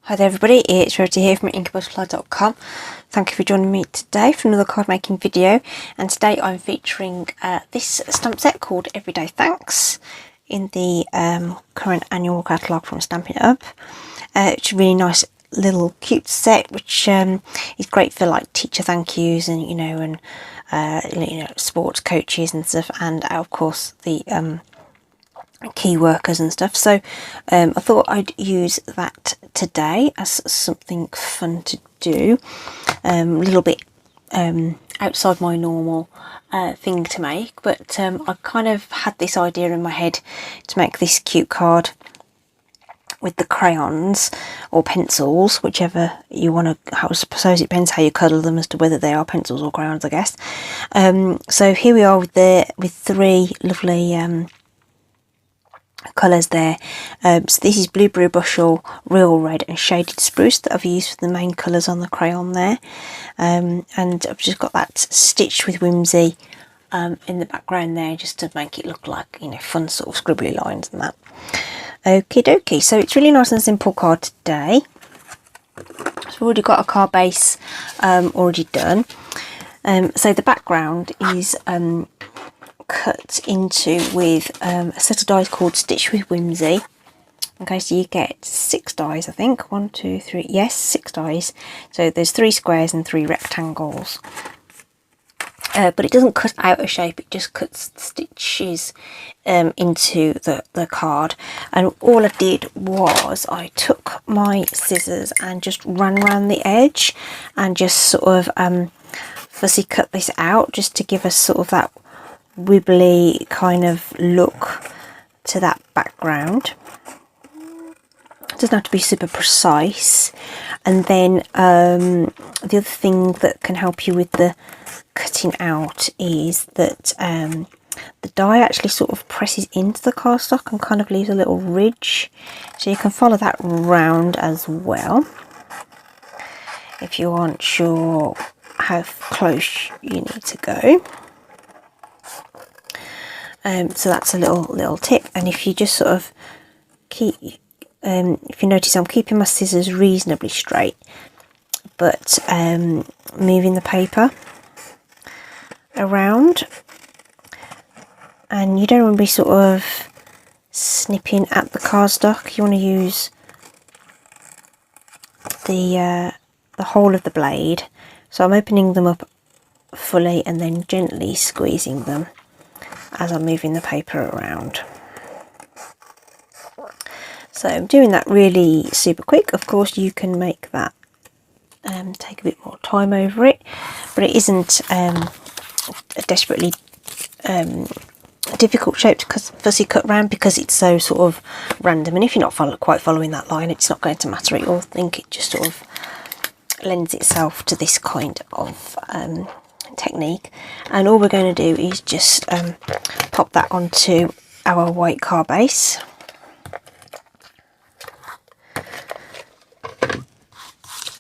Hi there everybody, it's Rarity here from inkybutterfly.com. Thank you for joining me today for another card making video, and today I'm featuring this stamp set called Everyday Thanks in the current annual catalogue from Stampin Up. It's a really nice little cute set which is great for like teacher thank yous and sports coaches and stuff, and of course the key workers and stuff. So I thought I'd use that today as something fun to do, a little bit outside my normal thing to make, but I kind of had this idea in my head to make this cute card with the crayons or pencils, whichever you want to. I suppose it depends how you colour them as to whether they are pencils or crayons, I guess. So here we are with three lovely colours there. So this is Blueberry Bushel, Real Red and Shaded Spruce that I've used for the main colours on the crayon there, and I've just got that stitched with whimsy in the background there, just to make it look like, you know, fun sort of scribbly lines and that. Okie dokie, so it's really nice and simple card today. So we've already got a card base already done. So the background is cut into with a set of dies called Stitch with Whimsy. Okay, so you get 6 dies, I think. 1, 2, 3, yes, 6 dies. So there's 3 squares and 3 rectangles. But it doesn't cut out a shape, it just cuts stitches into the card. And all I did was I took my scissors and just ran around the edge and just sort of fussy cut this out, just to give us sort of that wibbly kind of look to that background. It doesn't have to be super precise. And then the other thing that can help you with the cutting out is that the die actually sort of presses into the cardstock and kind of leaves a little ridge, so you can follow that round as well if you aren't sure how close you need to go. So that's a little tip. And if you just sort of keep, if you notice, I'm keeping my scissors reasonably straight, but moving the paper around, and you don't want to be sort of snipping at the cardstock. You want to use the whole of the blade. So I'm opening them up fully and then gently squeezing them as I'm moving the paper around. So I'm doing that really super quick. Of course you can make that take a bit more time over it, but it isn't a desperately difficult shape to fussy cut around, because it's so sort of random, and if you're not quite following that line, it's not going to matter. You'll think it just sort of lends itself to this kind of technique. And all we're going to do is just pop that onto our white card base.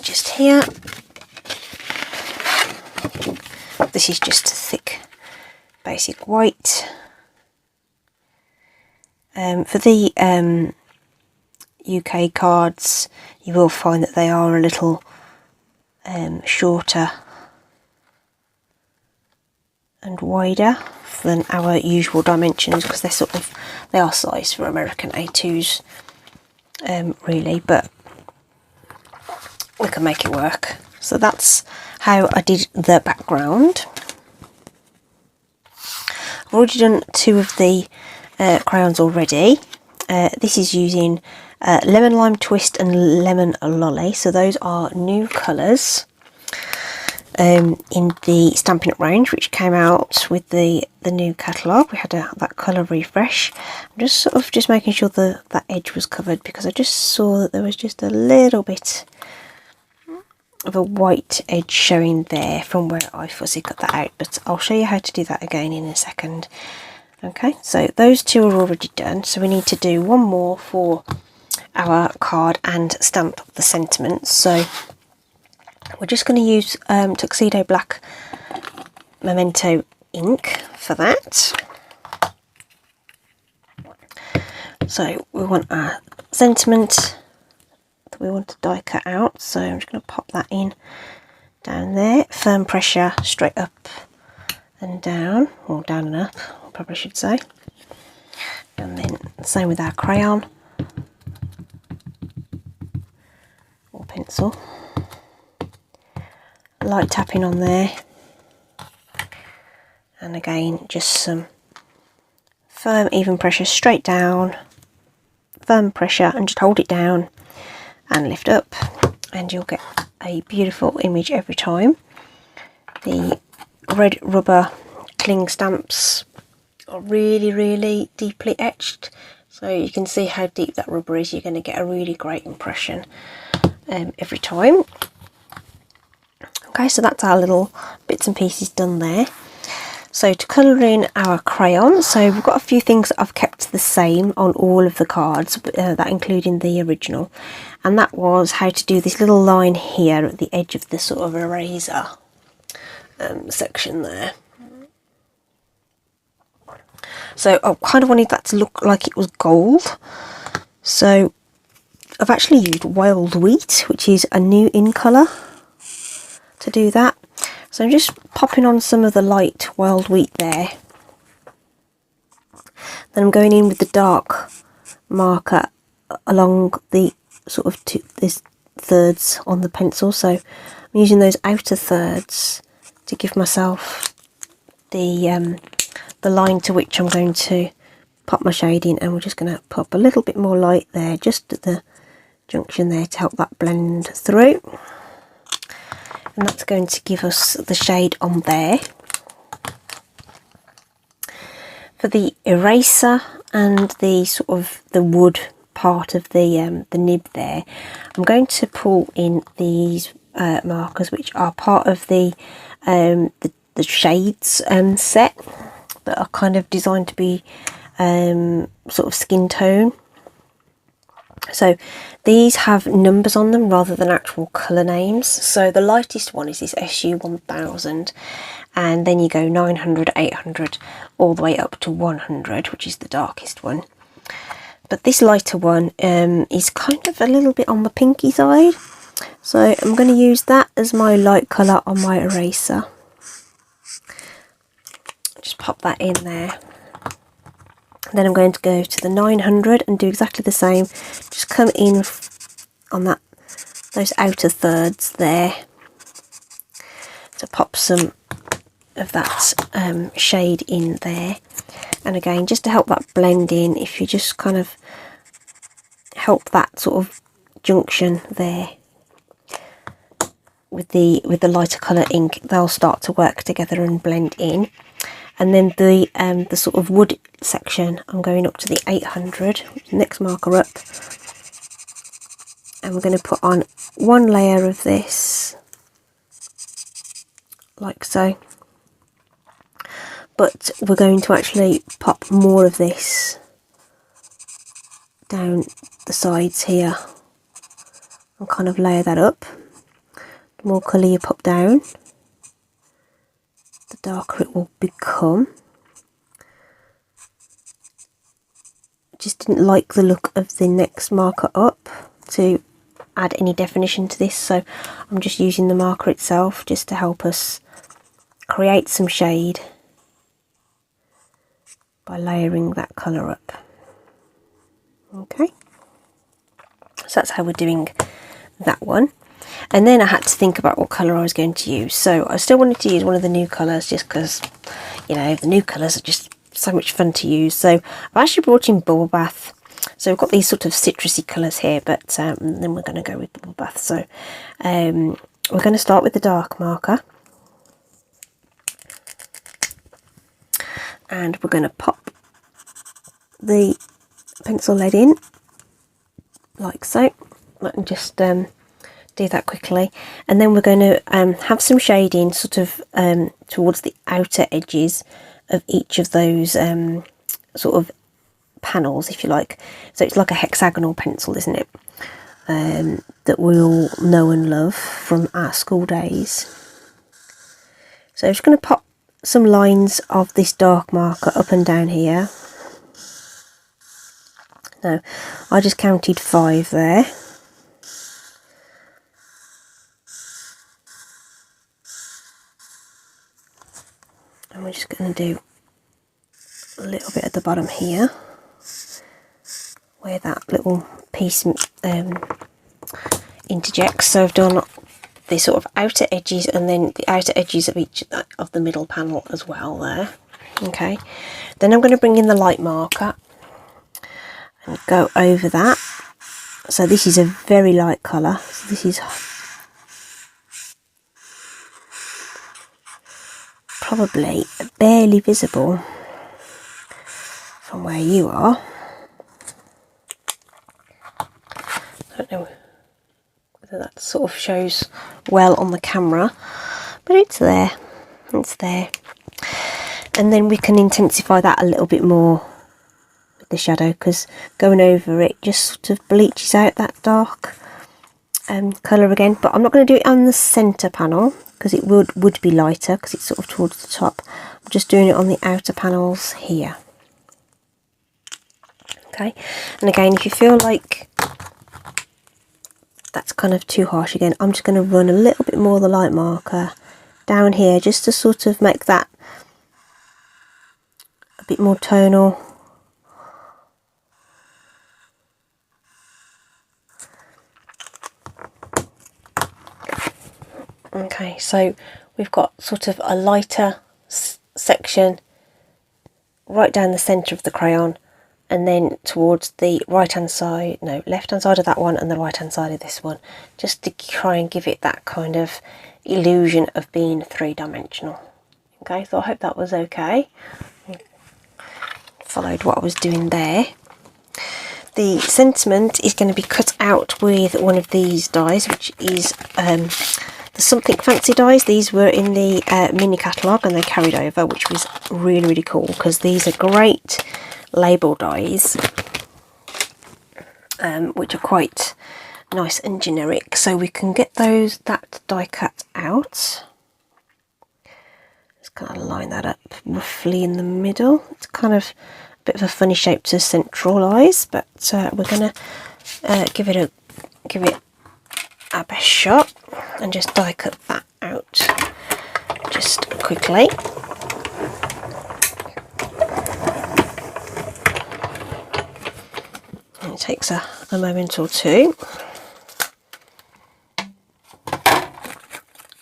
Just here. This is just a thick basic white. For the UK cards, you will find that they are a little shorter and wider than our usual dimensions, because they are sized for American A2s really, but we can make it work. So that's how I did the background. I've already done 2 of the crayons already. This is using Lemon Lime Twist and Lemon Lolly, so those are new colours in the Stampin' Up range, which came out with the new catalogue. We had that colour refresh. I'm just sort of just making sure that edge was covered, because I just saw that there was just a little bit of a white edge showing there from where I fussy cut that out, but I'll show you how to do that again in a second. Okay, so those 2 are already done, so we need to do one more for our card and stamp the sentiments. So we're just going to use Tuxedo Black Memento ink for that. So we want our sentiment, that we want to die cut out. So I'm just going to pop that in down there. Firm pressure straight up and down, or down and up, I probably should say. And then same with our crayon or pencil. Light tapping on there. And again, just some firm, even pressure straight down. Firm pressure and just hold it down and lift up, and you'll get a beautiful image every time. The red rubber cling stamps are really deeply etched, so you can see how deep that rubber is. You're going to get a really great impression every time. Okay, so that's our little bits and pieces done there. So to colour in our crayon, so we've got a few things that I've kept the same on all of the cards, that including the original, and that was how to do this little line here at the edge of the sort of eraser section there. So I kind of wanted that to look like it was gold, so I've actually used wild wheat, which is a new in colour, to do that. So I'm just popping on some of the light wild wheat there. Then I'm going in with the dark marker along the sort of this thirds on the pencil. So I'm using those outer thirds to give myself the line to which I'm going to pop my shade in, and we're just going to pop a little bit more light there, just at the junction there, to help that blend through. And that's going to give us the shade on there. For the eraser and the sort of the wood part of the nib there, I'm going to pull in these markers, which are part of the shades set, that are kind of designed to be sort of skin tone. So these have numbers on them rather than actual colour names. So the lightest one is this SU 1000, and then you go 900, 800, all the way up to 100, which is the darkest one. But this lighter one is kind of a little bit on the pinky side, so I'm going to use that as my light colour on my eraser. Just pop that in there. Then I'm going to go to the 900 and do exactly the same. Just come in on those outer thirds there to pop some of that shade in there. And again, just to help that blend in, if you just kind of help that sort of junction there with the lighter colour ink, they'll start to work together and blend in. And then the sort of wood section, I'm going up to the 800, next marker up, and we're going to put on one layer of this, like so. But we're going to actually pop more of this down the sides here and kind of layer that up. The more colour you pop down, the darker it will become. Just didn't like the look of the next marker up to add any definition to this, so I'm just using the marker itself just to help us create some shade by layering that colour up. Okay, so that's how we're doing that one. And then I had to think about what colour I was going to use. So I still wanted to use one of the new colours, just because, you know, the new colours are just so much fun to use. So I've actually brought in Bubble Bath. So we've got these sort of citrusy colours here, but then we're going to go with Bubble Bath. So we're going to start with the dark marker. And we're going to pop the pencil lead in, like so. And just do that quickly, and then we're going to have some shading sort of towards the outer edges of each of those sort of panels, if you like. So it's like a hexagonal pencil, isn't it, that we all know and love from our school days. So I'm just going to pop some lines of this dark marker up and down here. Now I just counted 5 there. we're just going to do a little bit at the bottom here, where that little piece interjects. So I've done the sort of outer edges and then the outer edges of each of the middle panel as well there. Okay, then I'm going to bring in the light marker and go over that. So this is a very light colour, so this is probably barely visible from where you are. I don't know whether that sort of shows well on the camera, but it's there, it's there. And then we can intensify that a little bit more with the shadow, because going over it just sort of bleaches out that dark colour again. But I'm not going to do it on the centre panel because it would be lighter because it's sort of towards the top. I'm just doing it on the outer panels here. Okay, and again, if you feel like that's kind of too harsh again, I'm just going to run a little bit more of the light marker down here just to sort of make that a bit more tonal. Okay, so we've got sort of a lighter section right down the centre of the crayon, and then towards the right hand side, no, left hand side of that one and the right hand side of this one, just to try and give it that kind of illusion of being three-dimensional. Okay, so I hope that was okay. Followed what I was doing there. The sentiment is going to be cut out with one of these dies, which is the Something Fancy dies. These were in the mini catalogue and they carried over, which was really, really cool because these are great label dies, which are quite nice and generic. So we can get that die cut out. Just kind of line that up roughly in the middle. It's kind of a bit of a funny shape to centralise, but we're going to give it our best shot and just die cut that out just quickly. It takes a moment or two,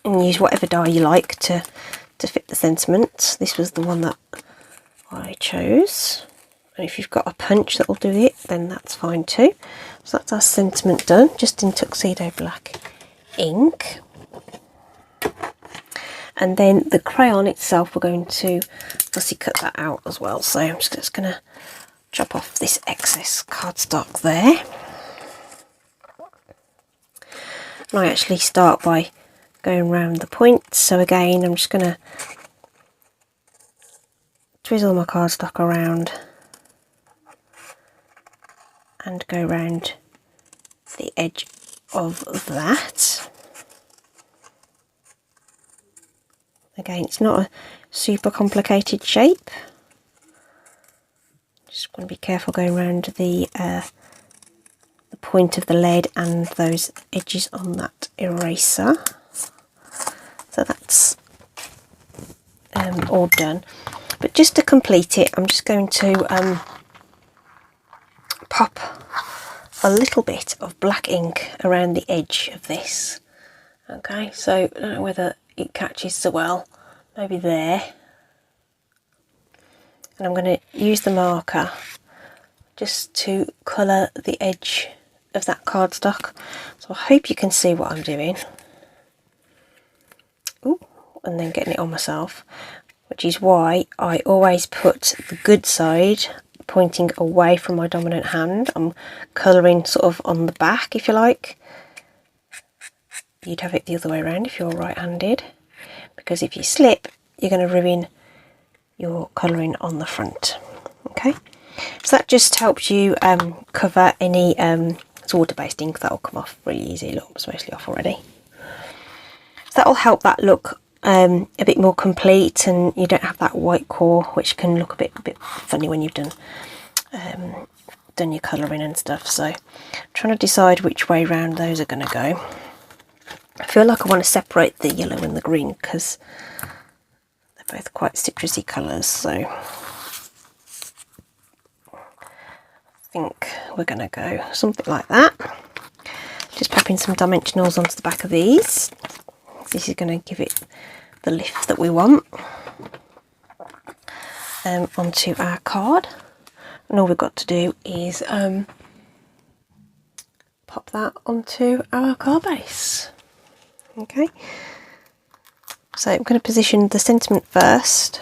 and use whatever die you like to fit the sentiment. This was the one that I chose, and if you've got a punch that will do it, then that's fine too. So that's our sentiment done, just in tuxedo black ink. And then the crayon itself, we're going to fussy cut that out as well. So I'm just going to chop off this excess cardstock there. And I actually start by going round the point. So again, I'm just going to twizzle my cardstock around and go round the edge of that. Again, it's not a super complicated shape. Just want to be careful going around the point of the lead and those edges on that eraser. So that's all done. But just to complete it, I'm just going to pop a little bit of black ink around the edge of this. Okay, so I don't know whether it catches so well, maybe there. And I'm going to use the marker just to colour the edge of that cardstock. So I hope you can see what I'm doing. Ooh, and then getting it on myself, which is why I always put the good side pointing away from my dominant hand. I'm colouring sort of on the back, if you like. You'd have it the other way around if you're right-handed, because if you slip, you're going to ruin your colouring on the front. Okay, so that just helps you cover any it's water-based ink, that will come off really easy. Look, it's mostly off already. So that will help that look a bit more complete, and you don't have that white core, which can look a bit funny when you've done your colouring and stuff. So I'm trying to decide which way round those are going to go. I feel like I want to separate the yellow and the green because they're both quite citrusy colours, so I think we're going to go something like that. Just popping some dimensionals onto the back of these. This is going to give it the lift that we want. Onto our card, and all we've got to do is pop that onto our card base. Okay, so I'm going to position the sentiment first,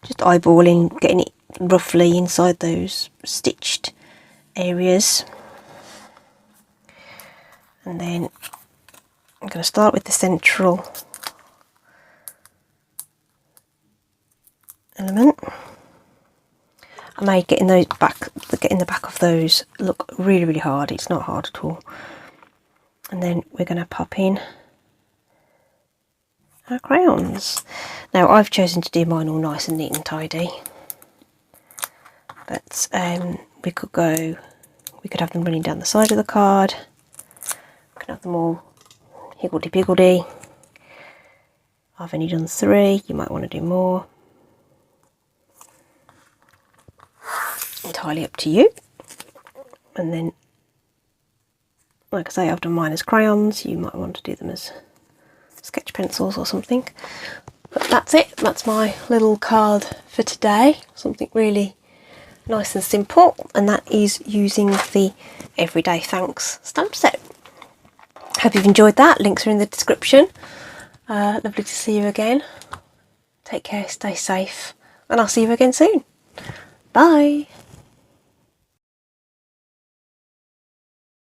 just eyeballing, getting it roughly inside those stitched areas, and then I'm going to start with the central element. I may getting the back of those look really hard. It's not hard at all. And then we're going to pop in our crayons. Now I've chosen to do mine all nice and neat and tidy, but we could have them running down the side of the card. We could have them all higgledy-piggledy. I've only done 3, you might want to do more. Entirely up to you. And then, like I say, I've done mine as crayons. You might want to do them as sketch pencils or something. But that's it. That's my little card for today. Something really nice and simple. And that is using the Everyday Thanks stamp set. Hope you've enjoyed that. Links are in the description. Lovely to see you again. Take care, stay safe, and I'll see you again soon. Bye.